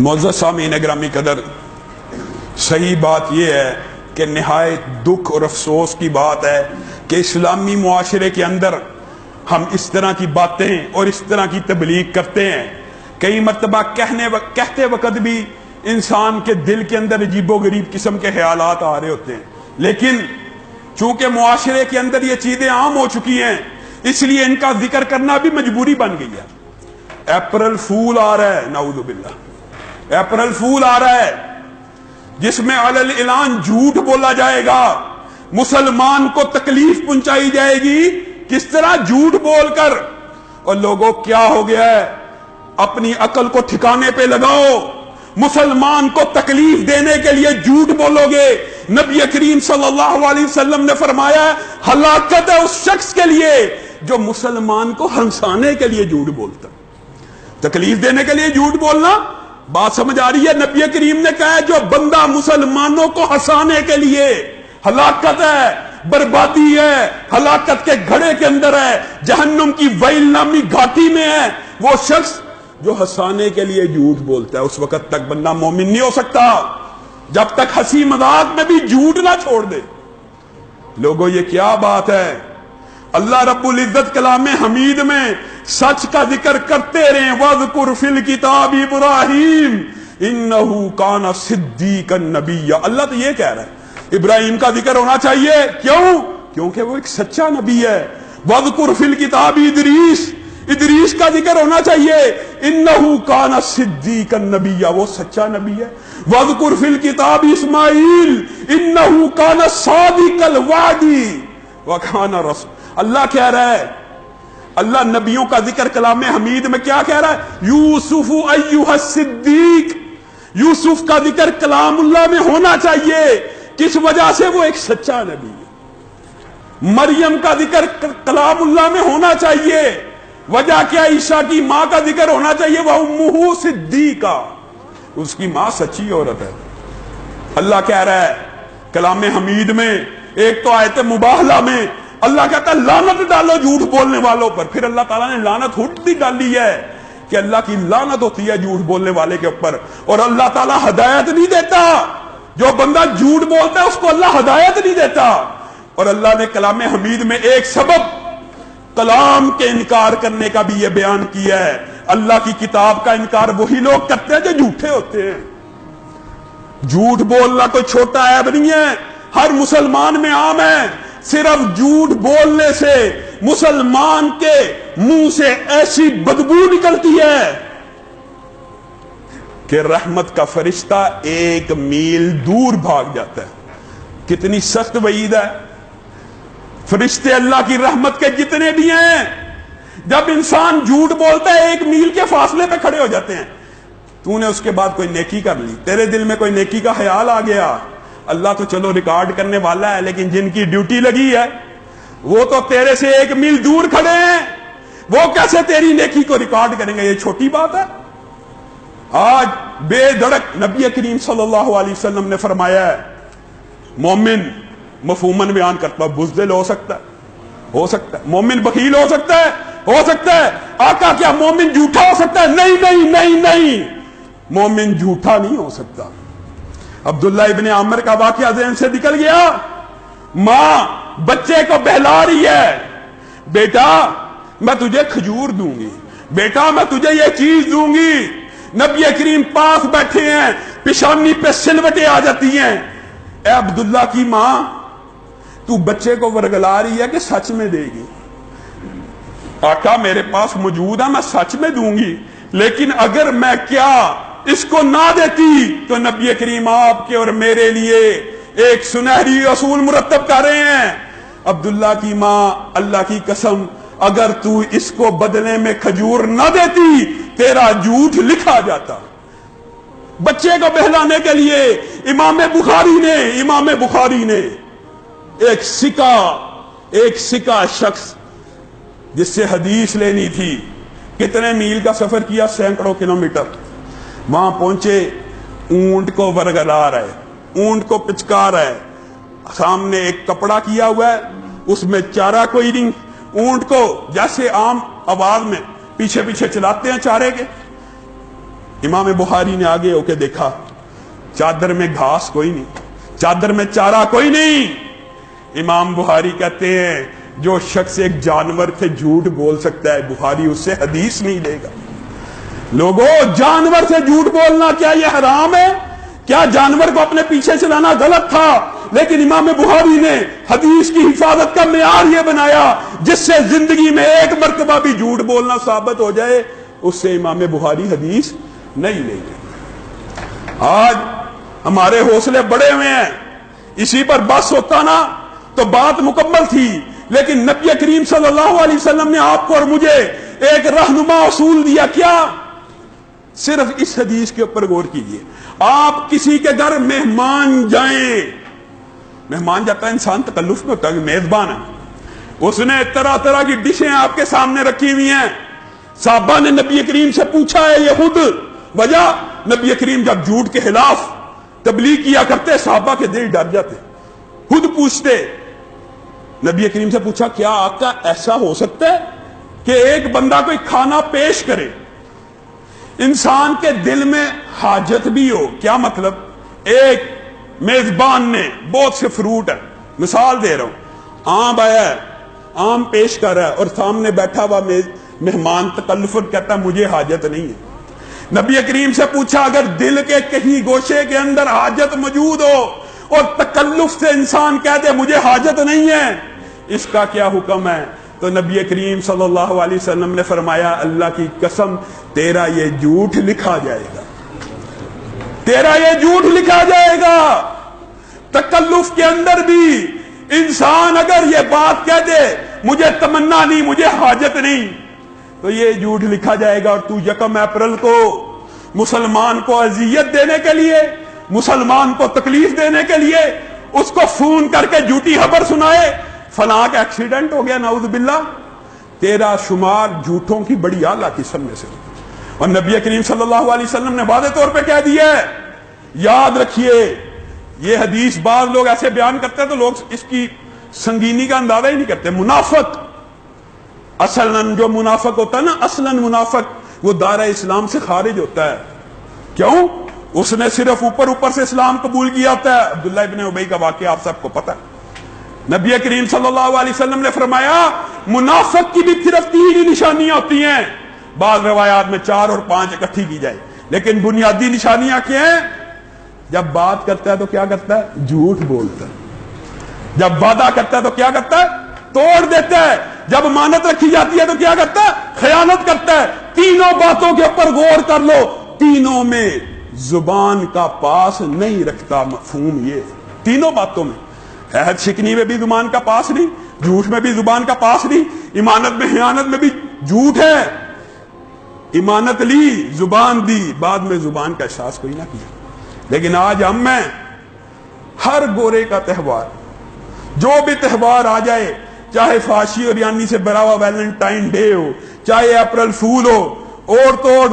معزز سامعین گرامی قدر، صحیح بات یہ ہے کہ نہایت دکھ اور افسوس کی بات ہے کہ اسلامی معاشرے کے اندر ہم اس طرح کی باتیں اور اس طرح کی تبلیغ کرتے ہیں. کئی مرتبہ کہتے وقت بھی انسان کے دل کے اندر عجیب و غریب قسم کے خیالات آ رہے ہوتے ہیں، لیکن چونکہ معاشرے کے اندر یہ چیزیں عام ہو چکی ہیں اس لیے ان کا ذکر کرنا بھی مجبوری بن گئی ہے. اپریل فول آ رہا ہے، نعوذ باللہ، اپریل فول آ رہا ہے جس میں علی اعلان جھوٹ بولا جائے گا، مسلمان کو تکلیف پہنچائی جائے گی. کس طرح؟ جھوٹ بول کر. اور لوگوں کیا ہو گیا ہے؟ اپنی عقل کو ٹھکانے پہ لگاؤ. مسلمان کو تکلیف دینے کے لیے جھوٹ بولو گے. نبی کریم صلی اللہ علیہ وسلم نے فرمایا ہلاکت ہے اس شخص کے لیے جو مسلمان کو ہنسانے کے لیے جھوٹ بولتا. تکلیف دینے کے لیے جھوٹ بولنا، بات سمجھ آ رہی ہے؟ نبی کریم نے کہا ہے جو بندہ مسلمانوں کو ہنسانے کے لیے، ہلاکت ہے، بربادی ہے، ہلاکت کے گھڑے کے اندر ہے، جہنم کی ویل نامی گھاٹی میں ہے وہ شخص جو ہنسانے کے لیے جھوٹ بولتا ہے. اس وقت تک بندہ مومن نہیں ہو سکتا جب تک ہنسی مذاق میں بھی جھوٹ نہ چھوڑ دے. لوگوں یہ کیا بات ہے؟ اللہ رب العزت کلام حمید میں سچ کا ذکر کرتے رہے. وَاذْكُرْ فِي الْكِتَابِ إِبْرَاهِيمَ إِنَّهُ كَانَ صِدِّيقًا نَبِيًّا. اللہ تو یہ کہہ رہا ہے ابراہیم کا ذکر ہونا چاہیے. کیوں؟ کیونکہ وہ ایک سچا نبی ہے. وَاذْكُرْ فِي الْكِتَابِ ادریس کا ذکر ہونا چاہیے. إِنَّهُ كَانَ صِدِّيقًا نَبِيًّا، وہ سچا نبی ہے. وَاذْكُرْ فِي الْكِتَابِ إِسْمَاعِيلَ إِنَّهُ كَانَ صَادِقَ الْوَعْدِ وَكَانَ رَسُولًا. اللہ کہہ رہا ہے، اللہ نبیوں کا ذکر کلام حمید میں کیا کہہ رہا ہے؟ یوسف ایھا الصدیق. یوسف کا ذکر کلام اللہ میں ہونا چاہیے. کس وجہ سے؟ وہ ایک سچا نبی ہے. مریم کا ذکر کلام اللہ میں ہونا چاہیے. وجہ کیا؟ عیسیٰ کی ماں کا ذکر ہونا چاہیے. وَأُمُّهُ صِدِّیقَةٌ، اس کی ماں سچی عورت ہے. اللہ کہہ رہا ہے کلام حمید میں، ایک تو آیت مباہلہ میں اللہ کہتا ہے لعنت ڈالو جھوٹ بولنے والوں پر. پھر اللہ تعالیٰ نے لعنت خود بھی ڈالی ہے کہ اللہ کی لعنت ہوتی ہے جھوٹ بولنے والے کے اوپر. اور اللہ تعالیٰ ہدایت نہیں دیتا، جو بندہ جھوٹ بولتا ہے اس کو اللہ ہدایت نہیں دیتا. اور اللہ نے کلام حمید میں ایک سبب کلام کے انکار کرنے کا بھی یہ بیان کیا ہے. اللہ کی کتاب کا انکار وہی لوگ کرتے ہیں جو جھوٹے ہوتے ہیں. جھوٹ بولنا کوئی چھوٹا عیب نہیں ہے، ہر مسلمان میں عام ہے. صرف جھوٹ بولنے سے مسلمان کے منہ سے ایسی بدبو نکلتی ہے کہ رحمت کا فرشتہ 1 میل دور بھاگ جاتا ہے. کتنی سخت وعید ہے. فرشتے اللہ کی رحمت کے جتنے بھی ہیں جب انسان جھوٹ بولتا ہے 1 میل کے فاصلے پہ کھڑے ہو جاتے ہیں. تو نے اس کے بعد کوئی نیکی کر لی، تیرے دل میں کوئی نیکی کا خیال آ گیا، اللہ تو چلو ریکارڈ کرنے والا ہے، لیکن جن کی ڈیوٹی لگی ہے وہ تو تیرے سے 1 میل دور کھڑے ہیں، وہ کیسے تیری نیکی کو ریکارڈ کریں گے؟ یہ چھوٹی بات ہے. آج بے دھڑک نبی کریم صلی اللہ علیہ وسلم نے فرمایا ہے مومن مفہوماً بیان کرتا بزدل ہو سکتا ہے، ہو سکتا ہے. مومن بخیل ہو سکتا ہے، ہو سکتا ہے. آقا کیا مومن جھوٹا ہو سکتا ہے؟ نہیں نہیں نہیں نہیں، مومن جھوٹا نہیں ہو سکتا. عبداللہ ابن عامر کا واقعہ ذہن سے نکل گیا. ماں بچے کو بہلا رہی ہے، بیٹا میں تجھے کھجور دوں گی، بیٹا میں تجھے یہ چیز دوں گی. نبی کریم پاس بیٹھے ہیں، پیشانی پہ سلوٹیں آ جاتی ہیں. اے عبداللہ کی ماں، تو بچے کو ورگلا رہی ہے کہ سچ میں دے گی؟ آقا میرے پاس موجود ہے، میں سچ میں دوں گی، لیکن اگر میں کیا اس کو نہ دیتی تو نبی کریم آپ کے اور میرے لیے ایک سنہری اصول مرتب کر رہے ہیں. عبداللہ کی ماں، اللہ کی قسم اگر تو اس کو بدلے میں کھجور نہ دیتی تیرا جھوٹ لکھا جاتا. بچے کو بہلانے کے لیے امام بخاری نے ایک سکا شخص جس سے حدیث لینی تھی، کتنے میل کا سفر کیا؟ سینکڑوں کلومیٹر. وہاں پہنچے، اونٹ کو ورگلا رہے، اونٹ کو پچکا رہے، سامنے ایک کپڑا کیا ہوا ہے، اس میں چارہ کوئی نہیں. اونٹ کو جیسے عام آواز میں پیچھے پیچھے چلاتے ہیں چارے کے، امام بخاری نے آگے ہو کے دیکھا چادر میں گھاس کوئی نہیں, چادر میں چارہ کوئی نہیں. امام بخاری کہتے ہیں جو شخص ایک جانور سے جھوٹ بول سکتا ہے بخاری اس سے حدیث نہیں لے گا. لوگوں, جانور سے جھوٹ بولنا کیا یہ حرام ہے؟ کیا جانور کو اپنے پیچھے چلانا غلط تھا؟ لیکن امام بخاری نے حدیث کی حفاظت کا معیار یہ بنایا جس سے زندگی میں ایک مرتبہ بھی جھوٹ بولنا ثابت ہو جائے اس سے امام بخاری حدیث نہیں لیں گے. آج ہمارے حوصلے بڑے ہوئے ہیں, اسی پر بس ہوتا نا تو بات مکمل تھی, لیکن نبی کریم صلی اللہ علیہ وسلم نے آپ کو اور مجھے ایک رہنما اصول دیا. کیا؟ صرف اس حدیث کے اوپر غور کیجئے. آپ کسی کے گھر مہمان جائیں, مہمان جاتا ہے انسان تکلف میں ہوتا ہے, میزبان ہے, اس نے طرح طرح کی ڈشیں آپ کے سامنے رکھی ہوئی ہیں. صحابہ نے نبی کریم سے پوچھا ہے یہ خود وجہ, نبی کریم جب جھوٹ کے خلاف تبلیغ کیا کرتے صحابہ کے دل ڈر جاتے, خود پوچھتے. نبی کریم سے پوچھا کیا آقا ایسا ہو سکتا ہے کہ ایک بندہ کوئی کھانا پیش کرے, انسان کے دل میں حاجت بھی ہو؟ کیا مطلب؟ ایک میزبان نے بہت سے فروٹ ہے, مثال دے رہا ہوں, آم آیا ہے, آم پیش کر رہا ہے اور سامنے بیٹھا ہوا مہمان تکلفاً کہتا ہے مجھے حاجت نہیں ہے. نبی کریم سے پوچھا اگر دل کے کہیں گوشے کے اندر حاجت موجود ہو اور تکلف سے انسان کہہ دے مجھے حاجت نہیں ہے, اس کا کیا حکم ہے؟ تو نبی کریم صلی اللہ علیہ وسلم نے فرمایا اللہ کی قسم تیرا یہ جھوٹ لکھا جائے گا, تیرا یہ جھوٹ لکھا جائے گا. تکلف کے اندر بھی انسان اگر یہ بات کہہ دے مجھے تمنا نہیں, مجھے حاجت نہیں, تو یہ جھوٹ لکھا جائے گا. اور تو 1 اپریل کو مسلمان کو اذیت دینے کے لیے, مسلمان کو تکلیف دینے کے لیے اس کو فون کر کے جھوٹی خبر سنائے فلاں کا ایکسیڈنٹ ہو گیا, نعوذ باللہ, تیرا شمار جھوٹوں کی بڑی اعلیٰ قسم میں سے. اور نبی کریم صلی اللہ علیہ وسلم نے واضح طور پہ کہہ دیا ہے, یاد رکھیے یہ حدیث بعض لوگ ایسے بیان کرتے ہیں تو لوگ اس کی سنگینی کا اندازہ ہی نہیں کرتے. منافق اصلاً جو منافق ہوتا ہے نا, اصلاً منافق وہ دائرہ اسلام سے خارج ہوتا ہے. کیوں؟ اس نے صرف اوپر سے اسلام قبول کیا ہوتا ہے. عبداللہ ابن ابی کا واقعہ آپ سب کو پتہ ہے. نبی کریم صلی اللہ علیہ وسلم نے فرمایا منافق کی بھی صرف 3 ہی نشانیاں ہوتی ہیں, بعض روایات میں 4 اور 5 اکٹھی کی جائے, لیکن بنیادی نشانیاں کیا ہیں؟ جب بات کرتا ہے تو کیا کرتا ہے؟ جھوٹ بولتا ہے. جب وعدہ کرتا ہے تو کیا کرتا ہے؟ توڑ دیتا ہے. جب امانت رکھی جاتی ہے تو کیا کرتا ہے؟ خیانت کرتا ہے. تینوں باتوں کے اوپر غور کر لو, تینوں میں زبان کا پاس نہیں رکھتا. مفہوم یہ تینوں باتوں میں, عہد شکنی میں بھی زبان کا پاس نہیں, جھوٹ میں بھی زبان کا پاس نہیں, امانت میں خیانت میں بھی جھوٹ ہے, امانت لی زبان دی, بعد میں زبان کا احساس کوئی نہ کیا. لیکن آج ہم میں ہر گورے کا تہوار, جو بھی تہوار آ جائے, چاہے فاشی اور یعنی سے بھرا ہوا ویلنٹائن ڈے ہو, چاہے اپریل فول ہو, اور تو اور